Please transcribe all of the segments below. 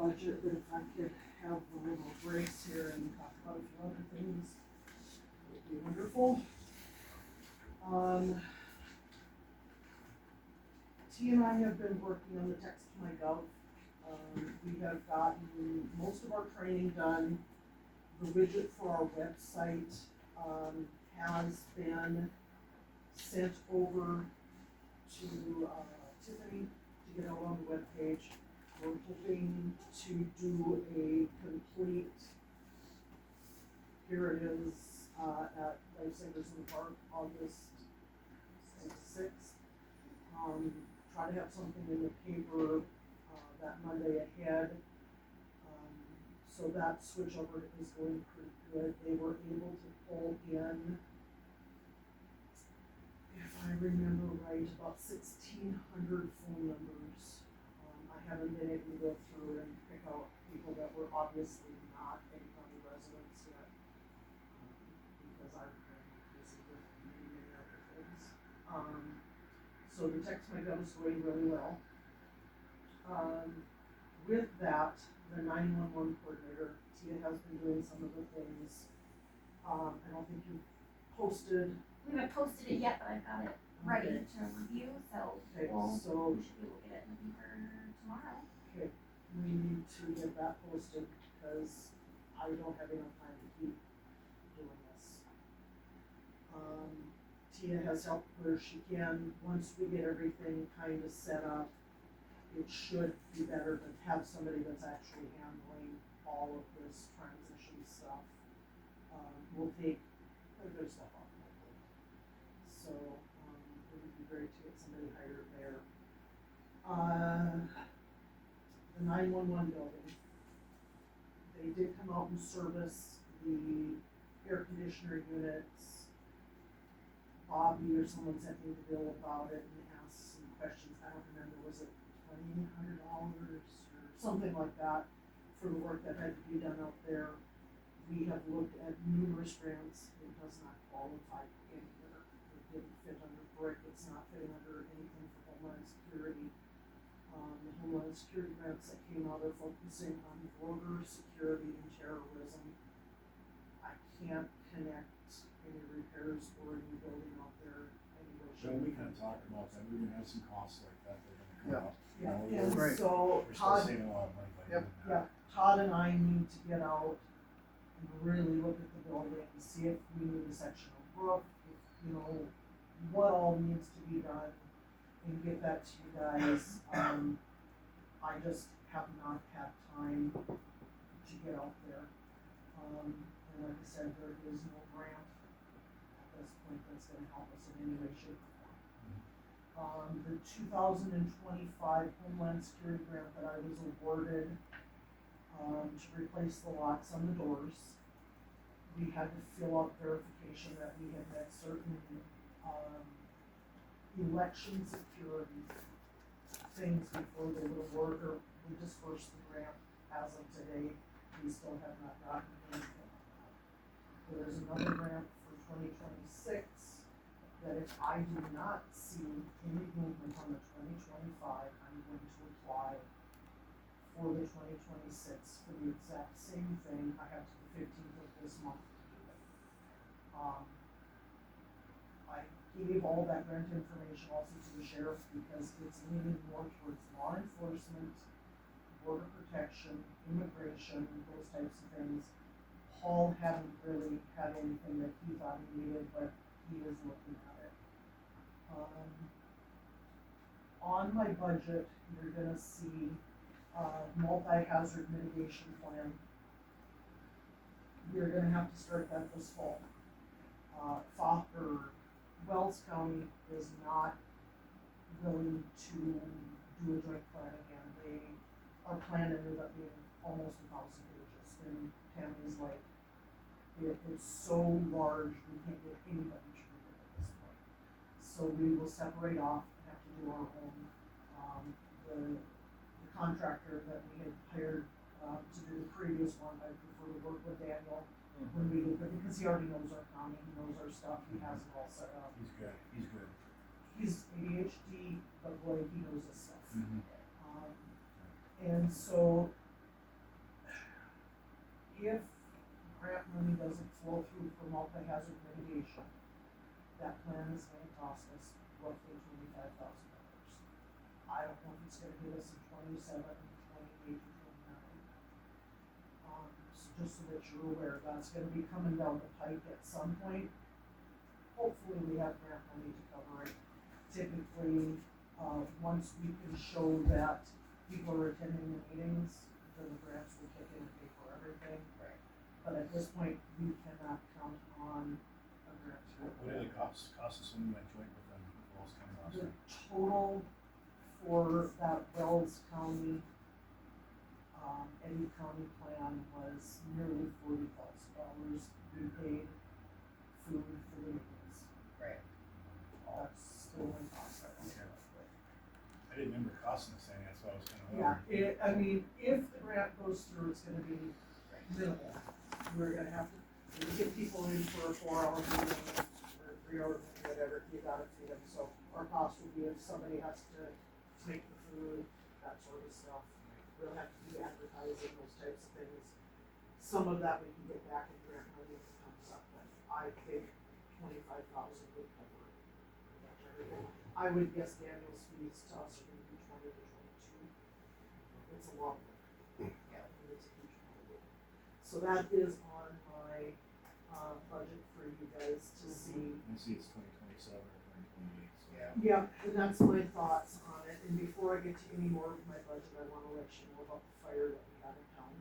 budget, but if I could have a little grace here and talk about a few other things, it would be wonderful. T and I have been working on the text to my gov. We have gotten most of our training done. The widget for our website, has been sent over to, Tiffany to get out on the webpage. We're hoping to do a complete, here it is, at Lifesavers in the Park, August 6th. Try to have something in the paper, that Monday ahead. So that switchover is going pretty good. They were able to pull in, if I remember right, about 1,600 phone numbers. I haven't been able to go through and pick out people that were obviously not Eddy County residents yet, because I've been busy with many other things. So the text my gov is going really well. With that, the 911 coordinator, Tia, has been doing some of the things. I don't think you posted. We haven't posted it yet, but I've got it ready to review, so Okay, we so should be able to get it in the paper tomorrow. okay, we need to get that posted because I don't have enough time to keep doing this. Tia has helped where she can. Once we get everything kind of set up, it should be better to have somebody that's actually handling all of this transition stuff. We'll take quite a bit of stuff off my plate. So, it would be great to get somebody hired there. The 911 building, they did come out and service the air conditioner units. Bobby or someone sent me the bill about it and asked some questions. I don't remember, was it $2,800 or something like that for the work that had to be done out there? We have looked at numerous grants. It does not qualify anywhere. It didn't fit under brick. It's not fitting under anything for Homeland Security. The Homeland Security grants that came out are focusing on border security and terrorism. I can't connect any repairs or any building out there anywhere. So we kind of talked about that, we're gonna have some costs like that, they're gonna come up. You know, Yeah, and we're so still Todd, saving a lot of money by Yep. doing that. yeah, Todd and I need to get out and really look at the building and see if we need a section of roof, if, you know, what all needs to be done, and get that to you guys. I just have not had time to get out there. And like I said, there is no grant at this point that's gonna help us in any way, shape, or form. The 2025 Homeland Security grant that I was awarded, to replace the locks on the doors. We had to fill out verification that we had met certain, election security things before they would award or we dispersed the grant. As of today, we still have not gotten anything. There's another grant for 2026 that if I do not see any movement on the 2025, I'm going to apply for the 2026 for the exact same thing. I have to the 15th of this month to do it. I gave all that grant information also to the sheriff because it's leaning more towards law enforcement, border protection, immigration, those types of things. Paul hadn't really had anything that he thought he needed, but he is looking at it. On my budget, you're gonna see multi-hazard mitigation plan. You're gonna have to start that this fall. Wells County is not willing to do a joint plan again. Our plan ended up being almost 1,000 pages, and Tammy's like, it's so large, we can't get anybody to read it at this point. So we will separate off and have to do our own. The contractor that we had hired, to do the previous one, I prefer to work with Daniel when we do, because he already knows our county, he knows our stuff, he has it all set up. He's good, he's good. He's ADHD, but boy, he knows his stuff. Mm-hmm. And so if grant money doesn't flow through for multi-hazard mitigation, that plan is gonna cost us roughly $25,000. I don't know if it's gonna hit us in 27, 28, or 29. So just so that you're aware, that's gonna be coming down the pike at some point. Hopefully we have grant money to cover it. Typically, once we can show that people are attending the meetings, then the grants will kick in and pay for everything. Right. But at this point, we cannot count on a grant to. What did it cost us when we went joint with them, Wells County last The time? total for that Wells County, Eddy County plan was nearly $40,000. We paid food for the meetings. Right. That's the only cost that we Okay. have. I didn't remember it costing us anything, that's why I was kinda Yeah, wondering. I mean, if the grant goes through, it's gonna be minimal. We're gonna have to get people in for a 4-hour meeting or 3-hour meeting, whatever, you gotta feed them, so our cost will be if somebody has to make the food, that sort of stuff. We'll have to do advertising, those types of things. Some of that we can get back in grant money if it comes up, but I think 25,000 would cover it. Everything. I would guess Daniel's fees to us are gonna be 20 to 22. It's a lot. Yeah. It's a huge problem. So that is on my, budget for you guys to see. I see it's 2027 or 2028, so. Yeah. Yeah, and that's my thoughts on it, and before I get to any more of my budget, I wanna let you know about the fire that we had in town.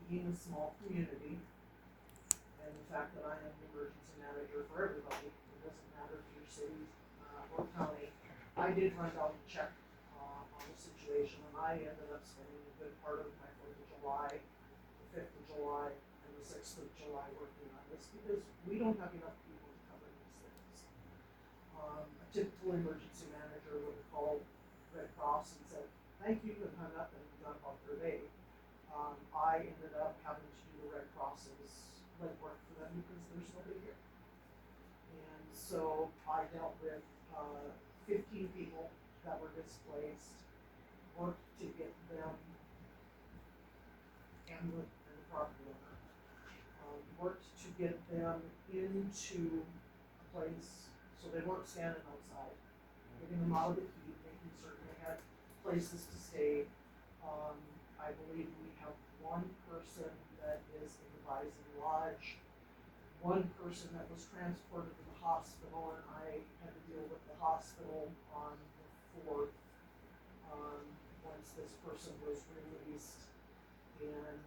Being a small community, and the fact that I am the emergency manager for everybody, it doesn't matter if you're city, or county. I did run down and check, on the situation, and I ended up spending a good part of my 4th of July, the 5th of July, and the 6th of July working on this, because we don't have enough people to cover these things. A typical emergency manager would have called Red Cross and said, thank you, and hung up and gone about their day. I ended up having to do the Red Cross's legwork for them because there's nobody here. And so I dealt with, 15 people that were displaced, worked to get them and the property owner, worked to get them into a place, so they weren't standing outside, getting them out of the heat, making certain they had places to stay. I believe we have one person that is in the Bison Lodge, one person that was transported to the hospital, and I had to deal with the hospital on the 4th, once this person was released, and,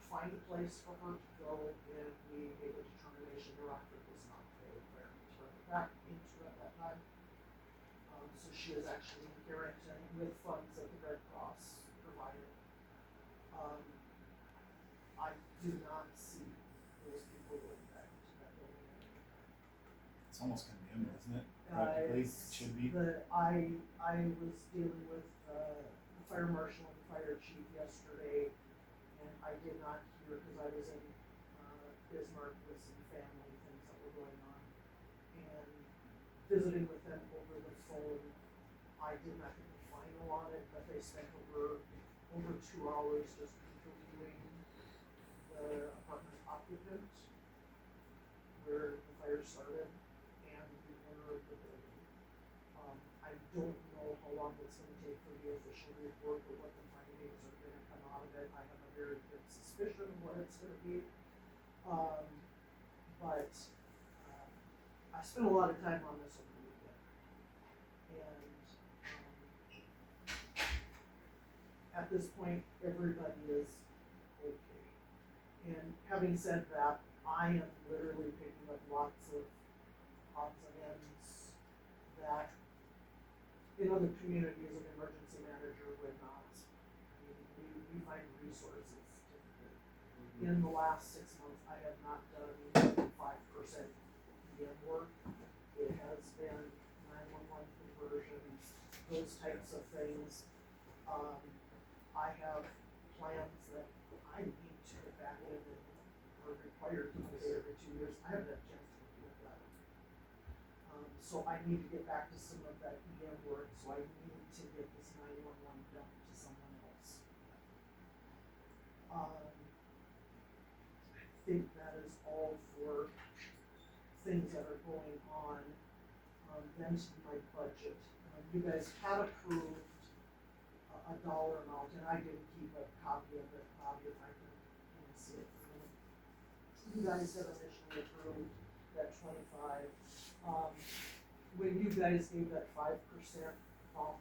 find a place for her to go, and we made a determination the rocket was not fair, where to turn her back into at that time. So she is actually in Garrington with funds that the Red Cross provided. I do not see those people going back into that building anymore. It's almost condemned, isn't it? Practically, it It's should be. I was dealing with, the fire marshal and the fire chief yesterday, and I did not hear, cause I was in, Bismarck with some family things that were going on. And visiting with them over the phone, I did not get the final on it, but they spent over 2 hours just interviewing the apartment occupant where the fire started and the owner of the building. I don't know how long it's gonna take for the official report or what the findings are gonna come out of it. I have a very good suspicion of what it's gonna be. But I spent a lot of time on this over the weekend. And, at this point, everybody is okay. And having said that, I am literally picking up lots of odds and ends that in other communities an emergency manager would not. I mean, we find resources differently. In the last 6 months, I have not done 5% PM work. It has been 911 conversions, those types of things. I have plans that I need to get back in and are required to update every 2 years. I haven't had a chance to review that. So I need to get back to some of that EM work, so I need to get this 911 done to someone else. I think that is all for things that are going on. Then to my budget, you guys had approved a dollar amount, and I didn't keep a copy of it, Bobby, if I can see it for a minute. You guys had initially approved that 25, when you guys gave that 5% bump,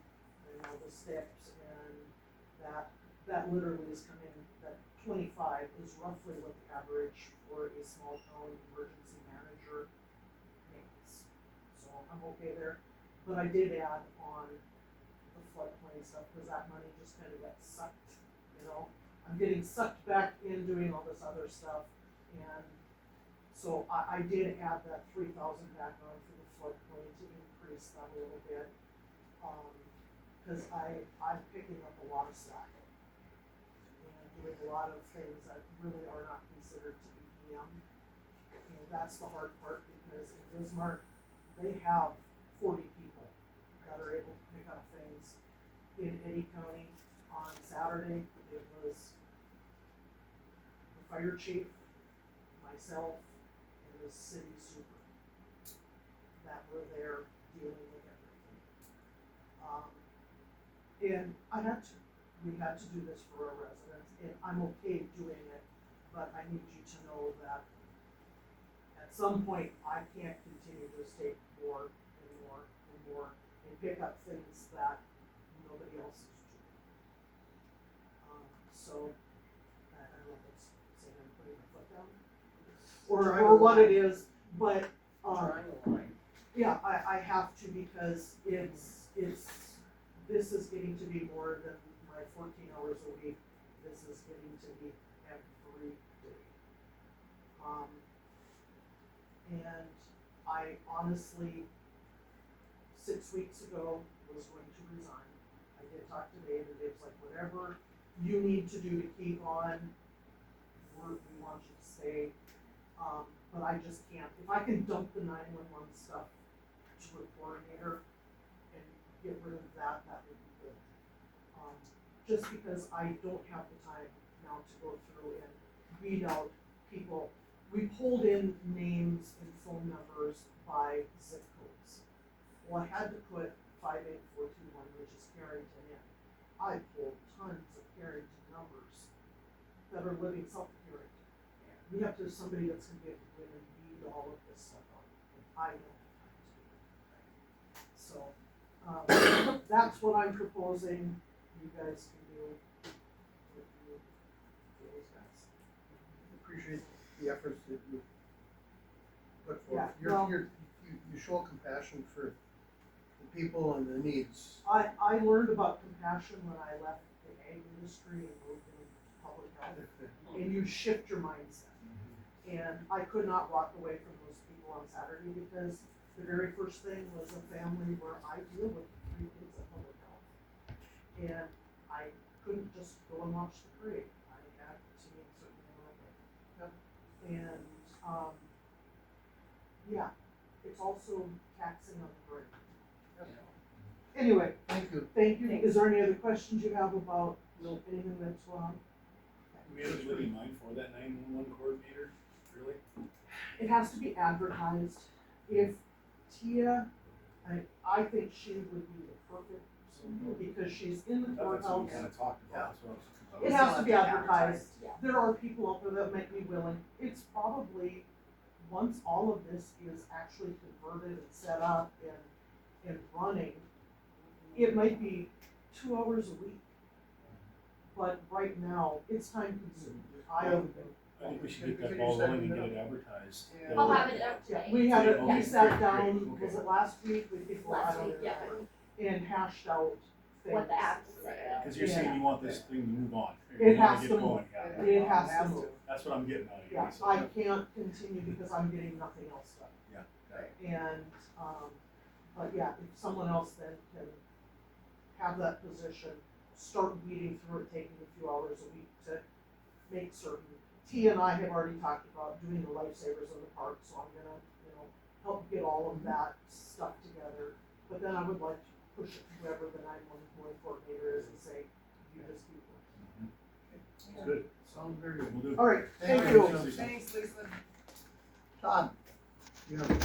the steps, and that literally is coming, that 25 is roughly what the average for a small town emergency manager makes. So I'm okay there, but I did add on the floodplain stuff, cause that money just kinda got sucked, I'm getting sucked back in doing all this other stuff, and so I did add that 3,000 back on for the floodplain to increase that a little bit. Cause I'm picking up a lot of slack and doing a lot of things that really are not considered to be PM. That's the hard part, because in Bismarck, they have 40 people that are able to pick up things. In Eddy County on Saturday, it was the fire chief, myself, and the city super that were there dealing with everything. And we had to do this for our residents, and I'm okay doing it, but I need you to know that at some point, I can't continue to take more and more and more and pick up things that nobody else is doing. So, I don't know if it's saying I'm putting my foot down, or what it is, but, Trying a line. yeah, I have to, because this is getting to be more than my 14 hours a week. This is getting to be every day. And I honestly, 6 weeks ago, was going to resign. I did talk to Dave, and Dave's like, whatever you need to do to keep on, we want you to stay. But I just can't. If I can dump the 911 stuff to a coordinator and get rid of that would be good. Just because I don't have the time now to go through and weed out people. We pulled in names and phone numbers by zip codes. Well, I had to put 58421, which is Carrington, in. I pulled tons of Carrington numbers that are living south of Carrington. We have to have somebody that's gonna be able to go in and weed all of this stuff out, and I don't have time to do it. So, that's what I'm proposing. You guys can do what you feel is best. Appreciate the efforts that you put Yeah, forth. well- You show compassion for the people and the needs. I learned about compassion when I left the ag industry and moved into public health, and you shift your mindset. And I could not walk away from those people on Saturday, because the very first thing was a family where I deal with 3 kids at public health. And I couldn't just go and watch the parade. I had to make certain that I did. And, yeah, it's also taxing on the brain. Anyway, Thank you. thank you. Thanks. Is there any other questions you have about anything that's going on? Do we have anybody in mind for that 911 coordinator, really? It has to be advertised. If Tia, I think she would be the perfect person, because she's in the That's what we courthouse. kinda talked about, that's what I was It confused. has to be advertised. Yeah. There are people out there that might be willing. It's probably, once all of this is actually converted and set up and running, it might be 2 hours a week. But right now, it's time consuming. I think we should get that ball rolling and get it advertised. Yeah. I'll have it up Yeah, today. we had it, we Okay. sat down, Great, okay. was it last week, week before, I Last don't week, yeah. remember, and hashed out things. What the ad will say. Cause you're saying you want this thing to move on. It You wanna has get to going, move. yeah. It has to move. That's what I'm getting out of you. Yeah, so- I can't continue because I'm getting nothing else done. Yeah, got it. And, but yeah, if someone else then can have that position, start weeding through it, taking a few hours a week to make certain. T and I have already talked about doing the lifesavers in the park, so I'm gonna, help get all of that stuff together. But then I would like to push it to whoever the 911 coordinator is and say, you just do it. That's good. Sounds very good. We'll do. All right, Thank thank you. you. Thanks, Lisa. Todd, you have